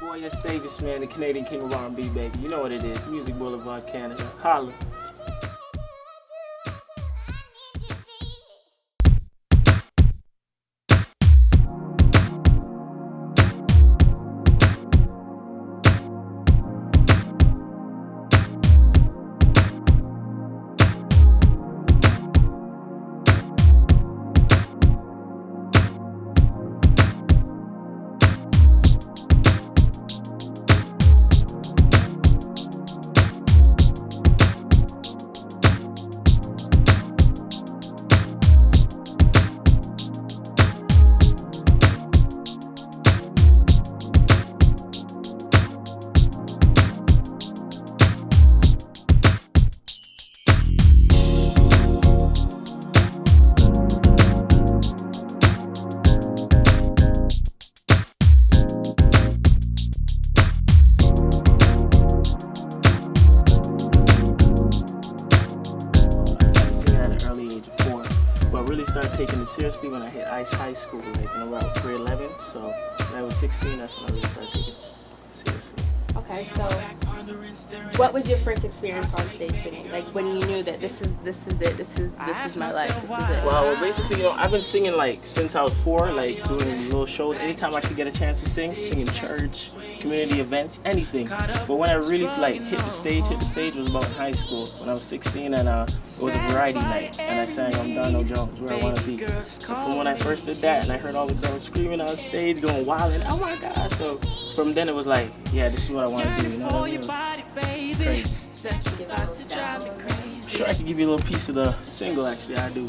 Boy, S.Davis, man, the Canadian King of R&B, baby. You know what it is. Music Boulevard, Canada. Holla. Really started taking it seriously when I hit high school, like in about grade 11. So when I was 16, that's when I really started taking it seriously. Okay, so what was your first experience on stage singing? Like when you knew that this is it, this is my life, this is it. Well, basically, you know, I've been singing like since I was 4, like doing little shows. Anytime I could get a chance to sing in church, community events, anything. But when I really like hit the stage was about in high school when I was 16, and it was a variety night, and I sang "I'm Donald Jones, Where I Wanna Be." And from when I first did that, and I heard all the girls screaming on stage, going wild, and oh my God! So from then it was like, yeah, this is what I want to do. You know what I mean? It was crazy. Sure, I could give you a little piece of the single. Actually, I do.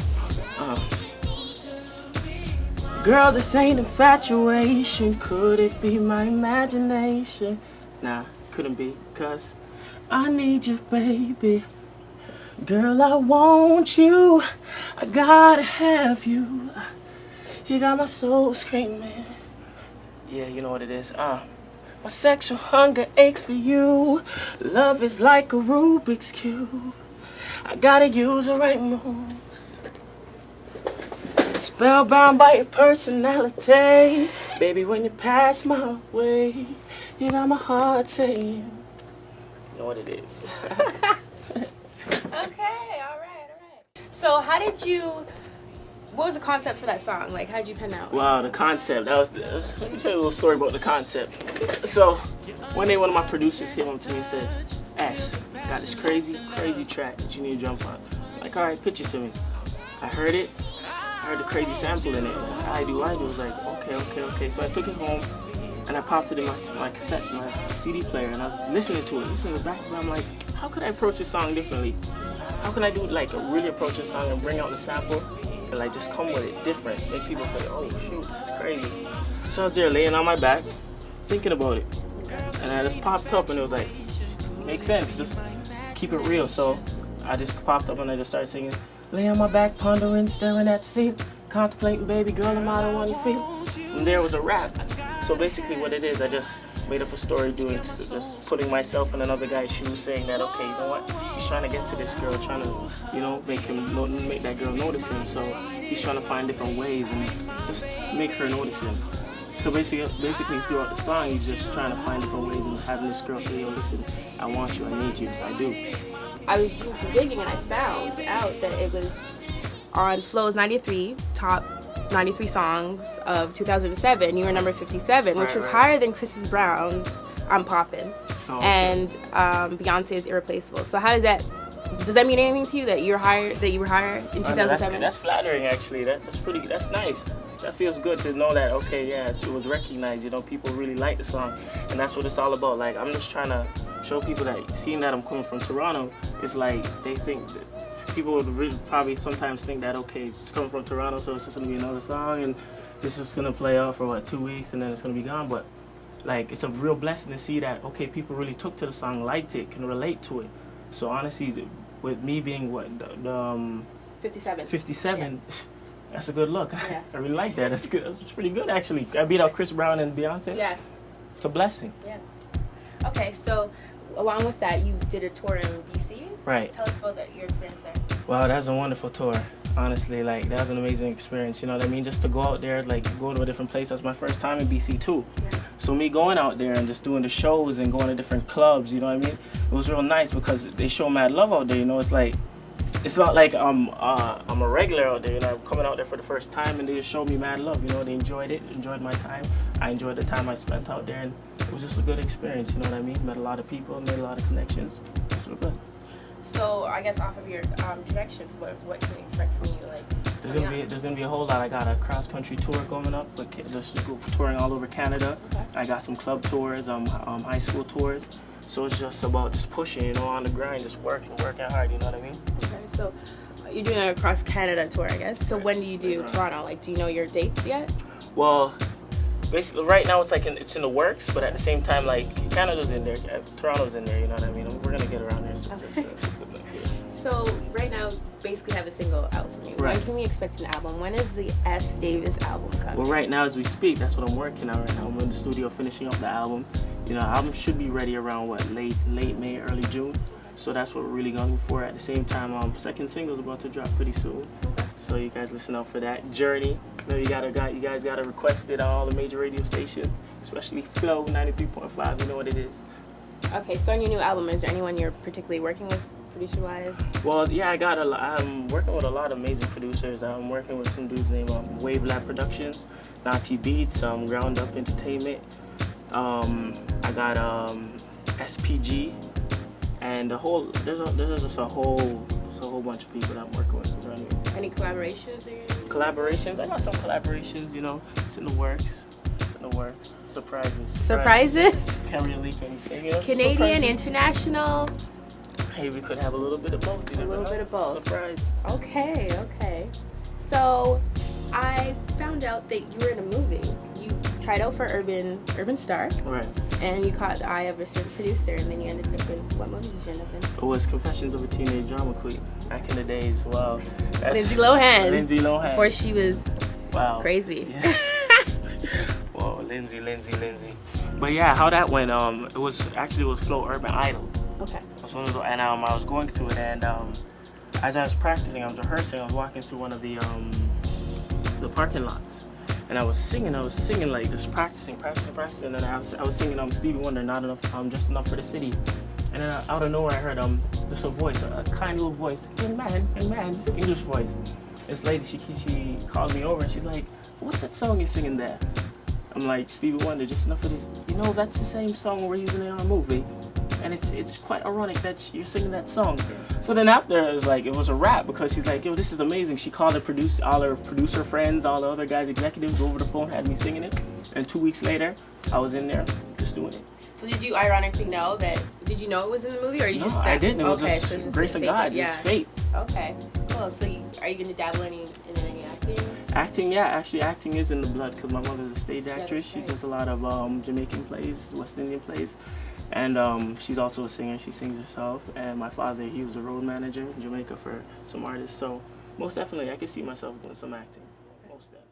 Girl, this ain't infatuation. Could it be my imagination? Nah, couldn't be, 'cause I need you, baby. Girl, I want you. I gotta have you. You got my soul screaming. Yeah, you know what it is. My sexual hunger aches for you. Love is like a Rubik's Cube. I gotta use the right moves. Spellbound by your personality. Baby, when you pass my way, you got my heart saying, you know what it is. Okay, alright. So what was the concept for that song? Like, how did you pen that one? Wow, the concept. Let me tell you a little story about the concept. So, one day one of my producers came up to me and said, S, I got this crazy track that you need to jump on. I'm like, alright, pitch it to me. I heard it. I heard the crazy sample in it. I do. I was like, okay. So I took it home and I popped it in my cassette, my CD player, and I was listening to it back, and I'm like, how could I approach this song differently? How can I do like really approach this song and bring out the sample? And like just come with it different, make people say, oh shoot, this is crazy. So I was there laying on my back, thinking about it, and I just popped up and it was like, makes sense, just keep it real. So I just popped up and I just started singing, lay on my back, pondering, staring at the sea, contemplating, baby girl, I'm out on your feet. From there was a rap. So basically what it is, I just made up a story just putting myself in another guy's shoes, saying that, okay, you know what, he's trying to get to this girl, trying to, you know, make that girl notice him. So he's trying to find different ways and just make her notice him. So basically throughout the song, he's just trying to find different ways and having this girl say, yo, listen, I want you, I need you, I do. I was doing some digging and I found out that it was on Flow's 93 top 93 songs of 2007. You were number 57, which was higher than Chris Brown's "I'm Poppin'" and Beyonce's "Irreplaceable." So how does that mean anything to you that you were higher in 2007? That's flattering, actually. That's nice. That feels good to know that, okay, yeah, it was recognized. You know, people really like the song, and that's what it's all about. Like, I'm just trying to show people that, seeing that I'm coming from Toronto, it's like they think that people would really probably sometimes think that, okay, it's coming from Toronto, so it's just gonna be another song, and this is gonna play out for 2 weeks, and then it's gonna be gone. But like, it's a real blessing to see that, okay, people really took to the song, liked it, can relate to it. So honestly, with me being 57, yeah. That's a good look. Yeah. I really like that. That's good. It's pretty good, actually. I beat out Chris Brown and Beyonce. Yeah. It's a blessing. Yeah. Okay, so along with that, you did a tour in BC. Right. Tell us about your experience there. Wow, that was a wonderful tour. Honestly, like, that was an amazing experience. You know what I mean? Just to go out there, like, go to a different place. That was my first time in BC too. Yeah. So me going out there and just doing the shows and going to different clubs, you know what I mean? It was real nice because they show mad love out there, you know. It's not like I'm a regular out there, you know. I'm coming out there for the first time and they just showed me mad love, you know. They enjoyed my time. I enjoyed the time I spent out there, and it was just a good experience, you know what I mean? Met a lot of people, made a lot of connections. It was real good. So I guess off of your connections, what can we expect from you? Like, there's gonna be a whole lot. I got a cross country tour coming up, just touring all over Canada. Okay. I got some club tours, high school tours. So it's just about just pushing, you know, on the grind, just working hard. You know what I mean? Okay. So you're doing a cross Canada tour, I guess. So when do you do Toronto? Like, do you know your dates yet? Well, basically right now it's like it's in the works, but at the same time, like, Canada's in there, Toronto's in there. You know what I mean? We're gonna get around there. So right now, basically have a single out from you. Right. When can we expect an album? When is the S.Davis album coming? Well, right now as we speak, that's what I'm working on right now. I'm in the studio finishing up the album. You know, the album should be ready around late May, early June. So that's what we're really going for. At the same time, second single's about to drop pretty soon. Okay. So you guys listen out for that. Journey. You know, you guys gotta request it on all the major radio stations, especially Flow 93.5. You know what it is. Okay. So on your new album, is there anyone you're particularly working with, producer-wise? Well, yeah, I'm working with a lot of amazing producers. I'm working with some dudes named Wave Lab Productions, Naughty Beats, Ground Up Entertainment. I got SPG, and there's just a whole bunch of people that I'm working with. You know what I mean? Any collaborations? Collaborations? I got some collaborations. You know, it's in the works. Surprises. Surprises? Can't really leak anything. You know, Canadian, surprises. international. Hey, we could have a little bit of both. A little bit of both. Surprise. Okay. So I found out that you were in a movie. You tried out for Urban Star. Right. And you caught the eye of a certain producer, and then you ended up in, what movie did you end up in? It was Confessions of a Teenage Drama Queen. Back in the days, wow. Lindsay Lohan. Lindsay Lohan. Before she was crazy. Yeah. Whoa, Lindsay. But yeah, how that went, it was Flow Urban Idol. Okay. And I was going through it, and as I was practicing, I was rehearsing, I was walking through one of the parking lots. And I was singing like just practicing. And then I was singing Stevie Wonder, Not Enough, Just Enough for the City. And then out of nowhere I heard just a voice, a kind little voice, young man, English voice. This lady, she called me over and she's like, "What's that song you're singing there?" I'm like, "Stevie Wonder, Just Enough for this." You know, that's the same song we're using in our movie. And it's quite ironic that you're singing that song. So then after, it was a rap, because she's like, "Yo, this is amazing." She called all her producer friends, all the other guys, executives over the phone, had me singing it. And 2 weeks later, I was in there just doing it. So did you ironically know that? Did you know it was in the movie, or you just? No, I didn't. It was just grace of God. Yeah. It's fate. Okay, cool. So are you gonna dabble in any acting? Acting, yeah. Actually, acting is in the blood because my mother's a stage actress. That's She right. does a lot of Jamaican plays, West Indian plays. And she's also a singer. She sings herself. And my father, he was a road manager in Jamaica for some artists. So most definitely, I can see myself doing some acting. Most definitely.